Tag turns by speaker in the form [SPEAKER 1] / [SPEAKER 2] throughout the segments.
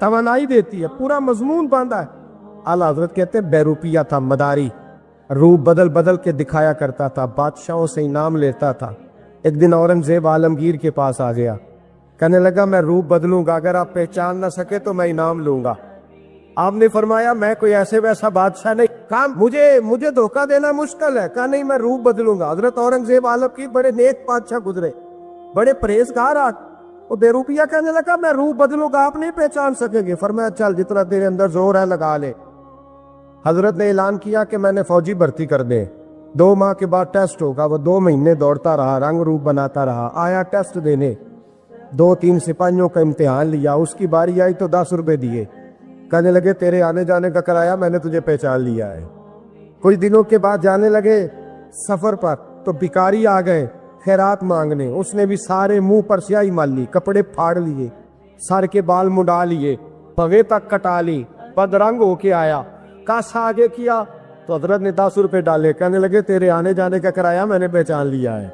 [SPEAKER 1] توانائی دیتی ہے, پورا مضمون باندھا ہے. اعلیٰ حضرت کہتے ہیں بہروپیہ تھا, مداری, روپ بدل بدل کے دکھایا کرتا تھا, بادشاہوں سے انعام لیتا تھا. ایک دن اورنگزیب عالمگیر کے پاس آ گیا, کہنے لگا میں روپ بدلوں گا, اگر آپ پہچان نہ سکے تو میں انعام لوں گا. آپ نے فرمایا میں کوئی ایسے ویسا بادشاہ نہیں, کہا مجھے دھوکہ دینا مشکل ہے. کہا نہیں, میں روپ بدلوں گا. حضرت اورنگزیب عالمگیر بڑے نیک بادشاہ گزرے, بڑے پرہیزگار. وہ بہروپیہ کہنے لگا میں روپ بدلوں گا, آپ نہیں پہچان سکیں گے. فرمایا چل جتنا تیرے اندر زور ہے لگا لے. حضرت نے اعلان کیا کہ میں نے فوجی بھرتی کر دے, 2 ماہ کے بعد ٹیسٹ ہوگا. وہ 2 مہینے دوڑتا رہا, رنگ روپ بناتا رہا, آیا ٹیسٹ دینے, 2-3 سپاہیوں کا امتحان لیا. اس کی باری آئی تو 10 روپے دیے, کہنے لگے تیرے آنے جانے کا کرایہ میں نے تجھے پہچان لیا ہے. کچھ دنوں کے بعد جانے لگے سفر پر, تو بھکاری آ گئے خیرات مانگنے. اس نے بھی سارے منہ پر سیاہی مال لی, کپڑے پھاڑ لیے, سر کے بال مڈا لیے, پگے تک کٹا لی, بدرنگ ہو کے آیا. کاسا آگے کیا تو حضرت نے 10 روپے ڈالے, کہنے لگے تیرے آنے جانے کا کرایہ میں نے پہچان لیا ہے.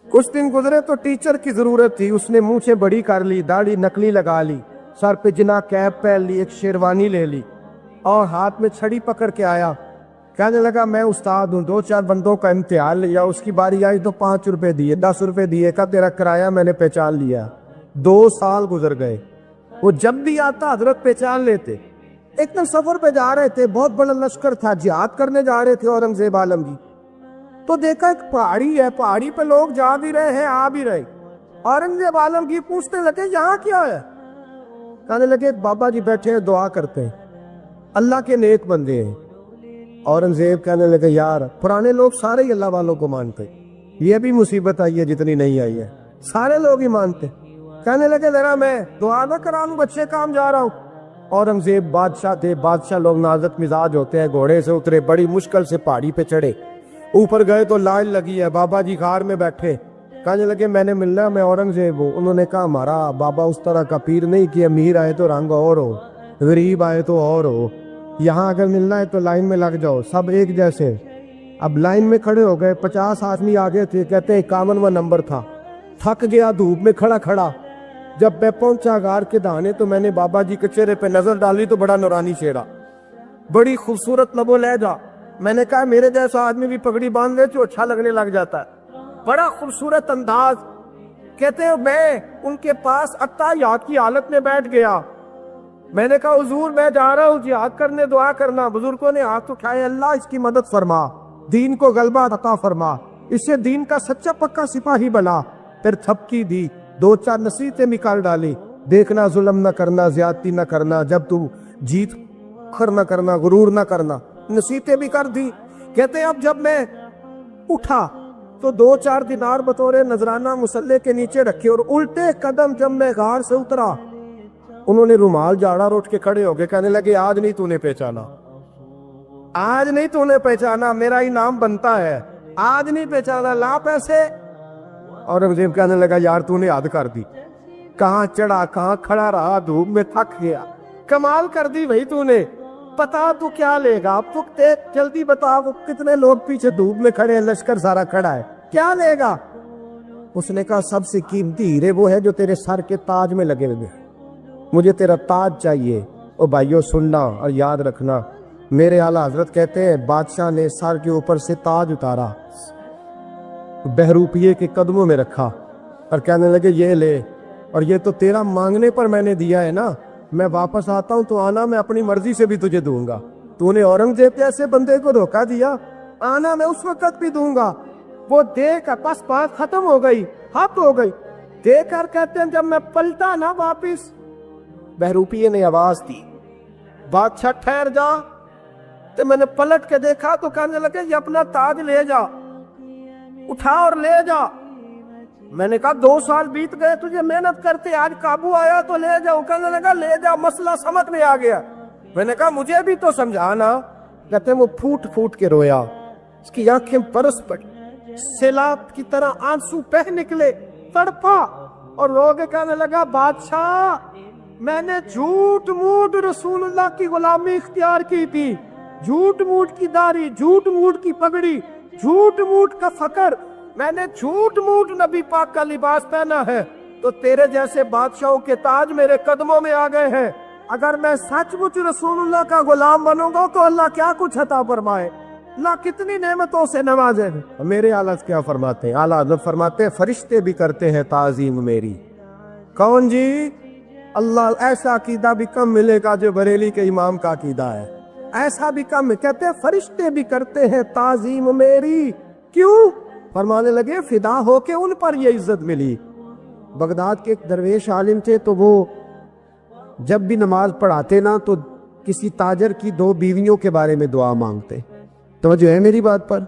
[SPEAKER 1] کچھ دن گزرے تو ٹیچر کی ضرورت تھی. اس نے مونچھیں بڑی کر لی, داڑھی نکلی لگا لی, سر پہ جنا کیپ پہن لی, ایک شیروانی لے لی اور ہاتھ میں چھڑی پکڑ کے آیا. کہنے لگا میں استاد ہوں, 2-4 بندوں کا امتحان لیا, اس کی باری آئی تو 5 روپے دیے, 10 روپے دیے, کا تیرا کرایہ میں نے پہچان لیا. 2 سال گزر گئے. وہ جب بھی آتا حضرت پہچان لیتے. ایک دن سفر پہ جا رہے تھے, بہت بڑا لشکر تھا, جہاد کرنے جا رہے تھے اورنگزیب عالمگیر. تو دیکھا ایک پہاڑی ہے, پہاڑی پہ لوگ جا بھی رہے ہیں آ بھی رہے. اورنگزیب عالمگیر پوچھنے لگے یہاں کیا ہے؟ کہنے لگے بابا جی بیٹھے ہیں دعا کرتے ہیں, اللہ کے نیک بندے ہیں. اورنگزیب کہنے لگے یار پرانے لوگ سارے ہی اللہ والوں کو مانتے, یہ بھی مصیبت آئی ہے جتنی نہیں آئی ہے, سارے لوگ ہی مانتے. کہنے لگے ذرا میں دعا نہ کرانوں, بچے کام جا رہا ہوں. اورنگزیب بادشاہ تھے, بادشاہ لوگ نازک مزاج ہوتے ہیں. گھوڑے سے اترے, بڑی مشکل سے پہاڑی پہ چڑھے, اوپر گئے تو لائن لگی ہے, بابا جی غار میں بیٹھے. کہنے لگے میں نے ملنا, میں اورنگزیب ہوں. انہوں نے کہا ہمارا بابا اس طرح کا پیر نہیں کہ امیر آئے تو رنگ اور ہو, غریب آئے تو اور ہو, یہاں اگر ملنا ہے تو لائن میں لگ جاؤ, سب ایک جیسے. اب لائن میں کھڑے ہو گئے, 50 آدمی آگے تھے, کہتے ہیں 51واں نمبر تھا. تھک گیا دھوپ میں کھڑا کھڑا. جب میں پہنچا غار کے دہانے تو میں نے بابا جی کے چہرے پہ نظر ڈالی تو بڑا نورانی چہرہ, بڑی خوبصورت لب و لہجہ. میں نے کہا میرے جیسا آدمی بھی پگڑی باندھ لے تو اچھا لگنے لگ جاتا ہے, بڑا خوبصورت انداز. کہتے ہیں میں ان کے پاس اتحیات کی حالت میں بیٹھ گیا. میں نے کہا حضور میں جا رہا ہوں جہاد کرنے, دعا کرنا. بزرگوں نے ہاتھ اٹھائے, اللہ اس کی مدد فرما, دین کو غلبہ عطا فرما, اسے دین کا سچا پکا سپاہی بنا. پھر تھپکی دی, 2-4 نصیحتیں بھی کر ڈالی, دیکھنا ظلم نہ کرنا, زیادتی نہ کرنا, جب تو جیت کر نہ کرنا, غرور نہ کرنا, نصیحتیں بھی کر دی. کہتے ہیں اب جب میں اٹھا تو 2-4 دینار بطور نذرانہ مسلح کے نیچے رکھے, اور الٹے قدم جب میں غار سے اترا انہوں نے رومال جاڑا اور اٹھ کے کھڑے ہو گئے. کہنے لگے آج نہیں تو نے پہچانا, آج نہیں تو نے پہچانا, میرا انعام بنتا ہے, آج نہیں پہچانا, لا پیسے. اورنگزیب کہنے لگا یار تو نے حد کر دی, کہاں چڑھا کہاں کھڑا رہا, دھوپ میں تھک گیا, کمال کر دی بھائی تو نے. پتا تو کیا لے گا, اب تو جلدی بتا, وہ کتنے لوگ پیچھے دھوپ میں کھڑے ہیں, لشکر سارا کھڑا ہے, کیا لے گا؟ اس نے کہا سب سے قیمتی ہیرے وہ ہے جو تیرے سر کے تاج میں لگے ہوئے, مجھے تیرا تاج چاہیے. او بھائیو سننا اور یاد رکھنا, میرے اعلیٰ حضرت کہتے ہیں بادشاہ نے سر کے اوپر سے تاج اتارا, بہروپیے کے قدموں میں رکھا اور کہنے لگے یہ لے, اور یہ تو تیرا مانگنے پر میں نے دیا ہے نا, میں واپس آتا ہوں تو آنا میں اپنی مرضی سے بھی تجھے دوں گا. تو نے اورنگزیب جیسے بندے کو دھوکہ دیا, آنا میں اس وقت بھی دوں گا. وہ دے کر بس بات ختم ہو گئی, حق ہو گئی. دے کر کہتے ہیں جب میں پلٹا نا واپس, بہروپیے نے آواز دی بادشاہ ٹھہر جا. تو میں نے پلٹ کے دیکھا تو کہنے لگے یہ اپنا تاج لے جا, اٹھا اور لے جا. میں نے کہا 2 سال بیت گئے تجھے محنت کرتے, آج قابو آیا تو لے جاؤ. کہنے لگا لے جا, مسئلہ سمجھ میں آ گیا. میں نے کہا مجھے بھی تو سمجھانا. کہتے ہیں وہ پھوٹ پھوٹ کے رویا, اس کی آنکھیں برس پڑی, سیلاب کی طرح آنسو بہہ نکلے, تڑپا اور رو کے کہنے لگا بادشاہ میں نے جھوٹ موٹ رسول اللہ کی غلامی اختیار کی تھی, جھوٹ موٹ کی داڑھی, جھوٹ موٹ کی پگڑی, جھوٹ موٹ کا فقر, میں نے جھوٹ موٹ نبی پاک کا لباس پہنا ہے, تو تیرے جیسے بادشاہوں کے تاج میرے قدموں میں آ گئے ہیں. اگر میں سچ مچ رسول اللہ کا غلام بنوں گا تو اللہ کیا کچھ عطا فرمائے، اللہ کتنی نعمتوں سے نوازے۔ میرے اعلیٰ کیا فرماتے ہیں؟ اعلیٰ حضرت فرماتے ہیں فرشتے بھی کرتے ہیں تعظیم میری۔ کون جی؟ اللہ ایسا عقیدہ بھی کم ملے گا جو بریلی کے امام کا عقیدہ ہے، ایسا بھی کم، کہتے ہیں فرشتے بھی کرتے ہیں تعظیم میری۔ کیوں؟ فرمانے لگے فدا ہو کے ان پر یہ عزت ملی۔ بغداد کے ایک درویش عالم تھے، تو وہ جب بھی نماز پڑھاتے نا تو کسی تاجر کی 2 بیویوں کے بارے میں دعا مانگتے۔ توجہ ہے میری بات پر؟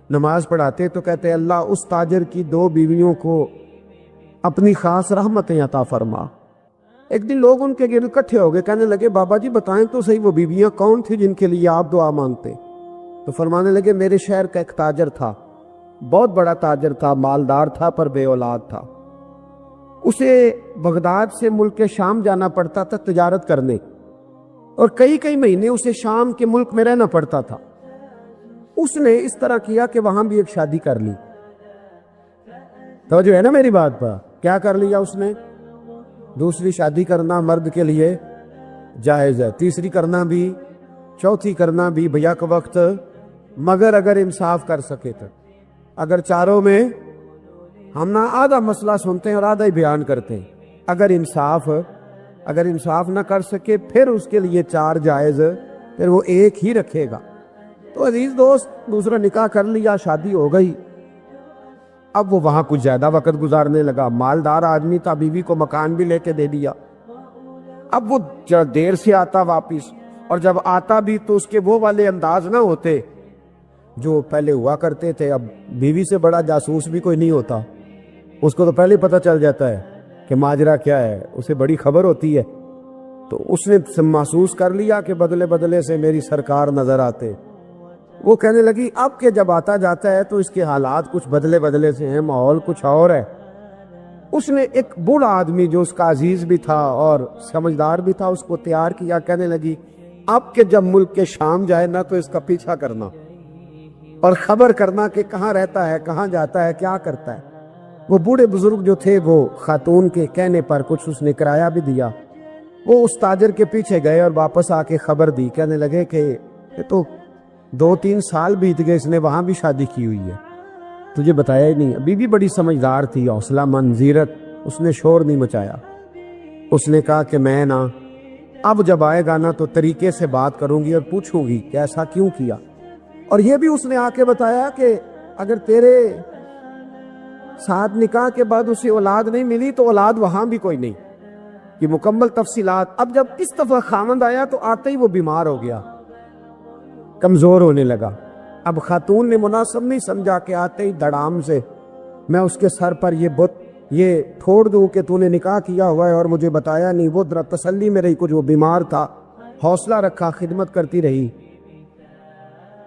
[SPEAKER 1] نماز پڑھاتے تو کہتے اللہ اس تاجر کی 2 بیویوں کو اپنی خاص رحمتیں عطا فرما۔ ایک دن لوگ ان کے گرد اکٹھے ہو گئے، کہنے لگے بابا جی بتائیں تو صحیح وہ بیویاں کون تھی جن کے لیے آپ دعا مانگتے؟ تو فرمانے لگے میرے شہر کا ایک تاجر تھا، بہت بڑا تاجر تھا، مالدار تھا پر بے اولاد تھا۔ اسے بغداد سے ملک شام جانا پڑتا تھا تجارت کرنے، اور کئی مہینے اسے شام کے ملک میں رہنا پڑتا تھا۔ اس نے اس طرح کیا کہ وہاں بھی ایک شادی کر لی۔ توجہ ہے نا میری بات پر؟ کیا کر لیا اس نے؟ دوسری شادی کرنا مرد کے لیے جائز ہے، تیسری کرنا بھی، چوتھی کرنا بھی بھیا کا وقت، مگر اگر انصاف کر سکے تو۔ اگر چاروں میں ہم نہ آدھا مسئلہ سنتے ہیں اور آدھا ہی بیان کرتے ہیں، اگر انصاف نہ کر سکے پھر اس کے لیے 4 جائز، پھر وہ ایک ہی رکھے گا۔ تو عزیز دوست دوسرا نکاح کر لیا، شادی ہو گئی، اب وہ وہاں کچھ زیادہ وقت گزارنے لگا، مالدار آدمی تھا، بیوی کو مکان بھی لے کے دے دیا۔ اب وہ دیر سے آتا واپس، اور جب آتا بھی تو اس کے وہ والے انداز نہ ہوتے جو پہلے ہوا کرتے تھے۔ اب بیوی سے بڑا جاسوس بھی کوئی نہیں ہوتا، اس کو تو پہلے پتہ چل جاتا ہے کہ ماجرا کیا ہے، اسے بڑی خبر ہوتی ہے۔ تو اس نے محسوس کر لیا کہ بدلے بدلے سے میری سرکار نظر آتے۔ وہ کہنے لگی اب کہ جب آتا جاتا ہے تو اس کے حالات کچھ بدلے بدلے سے ہیں، ماحول کچھ اور ہے۔ اس نے ایک بوڑھا آدمی جو اس کا عزیز بھی تھا اور سمجھدار بھی تھا اس کو تیار کیا، کہنے لگی اب کہ جب ملک کے شام جائے نا تو اس کا پیچھا کرنا اور خبر کرنا کہ کہاں رہتا ہے، کہاں جاتا ہے، کیا کرتا ہے۔ وہ بوڑھے بزرگ جو تھے وہ خاتون کے کہنے پر کچھ اس نے کرایہ بھی دیا، وہ اس تاجر کے پیچھے گئے اور واپس آ کے خبر دی، کہنے لگے کہ یہ تو 2-3 سال بیت گئے، اس نے وہاں بھی شادی کی ہوئی ہے، تجھے بتایا ہی نہیں۔ بی بی بڑی سمجھدار تھی، حوصلہ مند، زیرت، اس نے شور نہیں مچایا۔ اس نے کہا کہ میں نا اب جب آئے گا نا تو طریقے سے بات کروں گی اور پوچھوں گی کہ ایسا کیوں کیا، اور یہ بھی اس نے آ کے بتایا کہ اگر تیرے ساتھ نکاح کے بعد اسے اولاد نہیں ملی تو اولاد وہاں بھی کوئی نہیں، یہ مکمل تفصیلات۔ اب جب اس دفعہ خامند آیا تو آتے ہی وہ بیمار ہو گیا، کمزور ہونے لگا۔ اب خاتون نے مناسب نہیں سمجھا کہ آتے ہی دڑام سے میں اس کے سر پر یہ ٹھوڑ دوں کہ تو نے نکاح کیا ہوا ہے اور مجھے بتایا نہیں۔ وہ ذرا تسلی میں رہی، کچھ وہ بیمار تھا، حوصلہ رکھا، خدمت کرتی رہی۔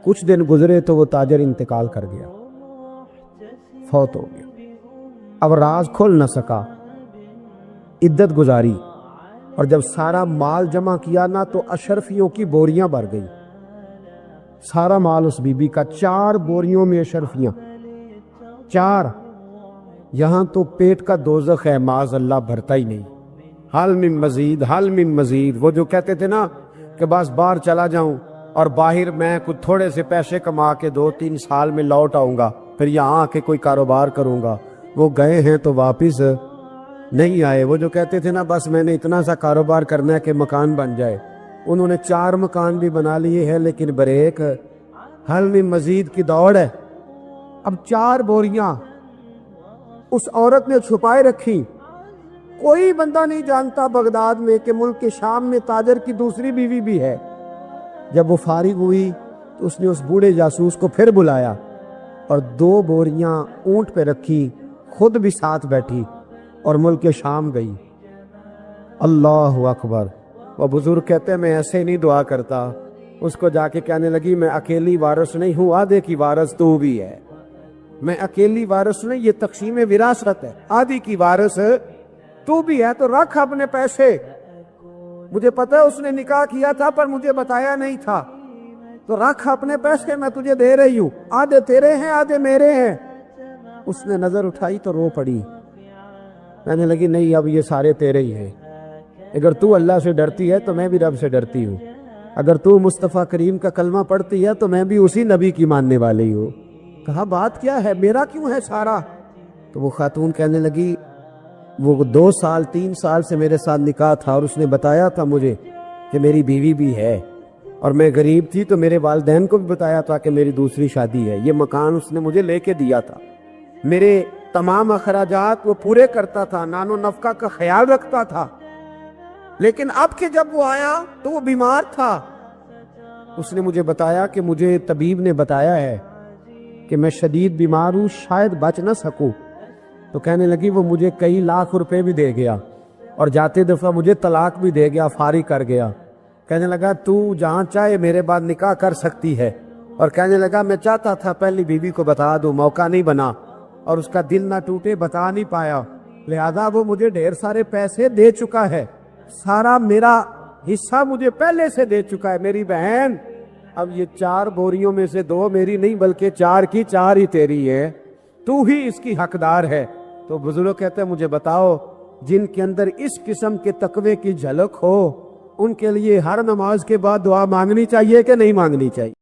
[SPEAKER 1] کچھ دن گزرے تو وہ تاجر انتقال کر گیا، فوت ہو گیا۔ اب راز کھل نہ سکا، عدت گزاری، اور جب سارا مال جمع کیا نا تو اشرفیوں کی بوریاں بھر گئی، سارا مال اس بی بی کا، 4 بوریوں میں اشرفیاں، 4۔ یہاں تو پیٹ کا دوزخ ہے، معاذ اللہ، بھرتا ہی نہیں۔ حل من مزید، حل من مزید۔ وہ جو کہتے تھے نا کہ بس باہر چلا جاؤں اور باہر میں کچھ تھوڑے سے پیسے کما کے 2-3 سال میں لوٹ آؤں گا، پھر یہاں آ کے کوئی کاروبار کروں گا، وہ گئے ہیں تو واپس نہیں آئے۔ وہ جو کہتے تھے نا بس میں نے اتنا سا کاروبار کرنا ہے کہ مکان بن جائے، انہوں نے 4 مکان بھی بنا لیے ہیں، لیکن بریک حل میں مزید کی دوڑ ہے۔ اب 4 بوریاں اس عورت نے چھپائے رکھی، کوئی بندہ نہیں جانتا بغداد میں کہ ملک کے شام میں تاجر کی دوسری بیوی بھی ہے۔ جب وہ فارغ ہوئی تو اس نے اس بوڑھے جاسوس کو پھر بلایا اور 2 بوریاں اونٹ پہ رکھی، خود بھی ساتھ بیٹھی اور ملک شام گئی۔ اللہ اکبر۔ وہ بزرگ کہتے ہیں میں ایسے نہیں دعا کرتا، اس کو جا کے کہنے لگی میں اکیلی وارث نہیں ہوں، آدھے کی وارث تو بھی ہے، میں اکیلی وارث نہیں، یہ تقسیم وراثت ہے، آدھی کی وارث تو بھی ہے، تو رکھ اپنے پیسے، مجھے پتہ ہے اس نے نکاح کیا تھا پر مجھے بتایا نہیں تھا، تو رکھ اپنے پیسے، میں تجھے دے رہی ہوں، آدھے تیرے ہیں آدھے میرے ہیں۔ اس نے نظر اٹھائی تو رو پڑی، کہنے لگی نہیں اب یہ سارے تیرے ہی ہیں۔ اگر تو اللہ سے ڈرتی ہے تو میں بھی رب سے ڈرتی ہوں، اگر تو مصطفیٰ کریم کا کلمہ پڑھتی ہے تو میں بھی اسی نبی کی ماننے والی ہوں۔ کہا بات کیا ہے، میرا کیوں ہے سارا؟ تو وہ خاتون کہنے لگی وہ 2 سال 3 سال سے میرے ساتھ نکاح تھا، اور اس نے بتایا تھا مجھے کہ میری بیوی بھی ہے، اور میں غریب تھی تو میرے والدین کو بھی بتایا تھا کہ میری دوسری شادی ہے۔ یہ مکان اس نے مجھے لے کے دیا تھا، میرے تمام اخراجات وہ پورے کرتا تھا، نان و نفقہ کا خیال رکھتا تھا، لیکن اب کہ جب وہ آیا تو وہ بیمار تھا۔ اس نے مجھے بتایا کہ مجھے طبیب نے بتایا ہے کہ میں شدید بیمار ہوں، شاید بچ نہ سکوں۔ تو کہنے لگی وہ مجھے کئی لاکھ روپے بھی دے گیا، اور جاتے دفعہ مجھے طلاق بھی دے گیا، فارغ کر گیا۔ کہنے لگا تو جہاں چاہے میرے بعد نکاح کر سکتی ہے، اور کہنے لگا میں چاہتا تھا پہلی بیوی کو بتا دوں، موقع نہیں بنا، اور اس کا دل نہ ٹوٹے، بتا نہیں پایا، لہذا وہ مجھے ڈھیر سارے پیسے دے چکا ہے، سارا میرا حصہ مجھے پہلے سے دے چکا ہے۔ میری بہن اب یہ 4 بوریوں میں سے 2 میری نہیں بلکہ 4 کی 4 ہی تیری ہے، تو ہی اس کی حقدار ہے۔ تو بزرگ کہتے ہیں مجھے بتاؤ جن کے اندر اس قسم کے تقوی کی جھلک ہو ان کے لیے ہر نماز کے بعد دعا مانگنی چاہیے کہ نہیں مانگنی چاہیے؟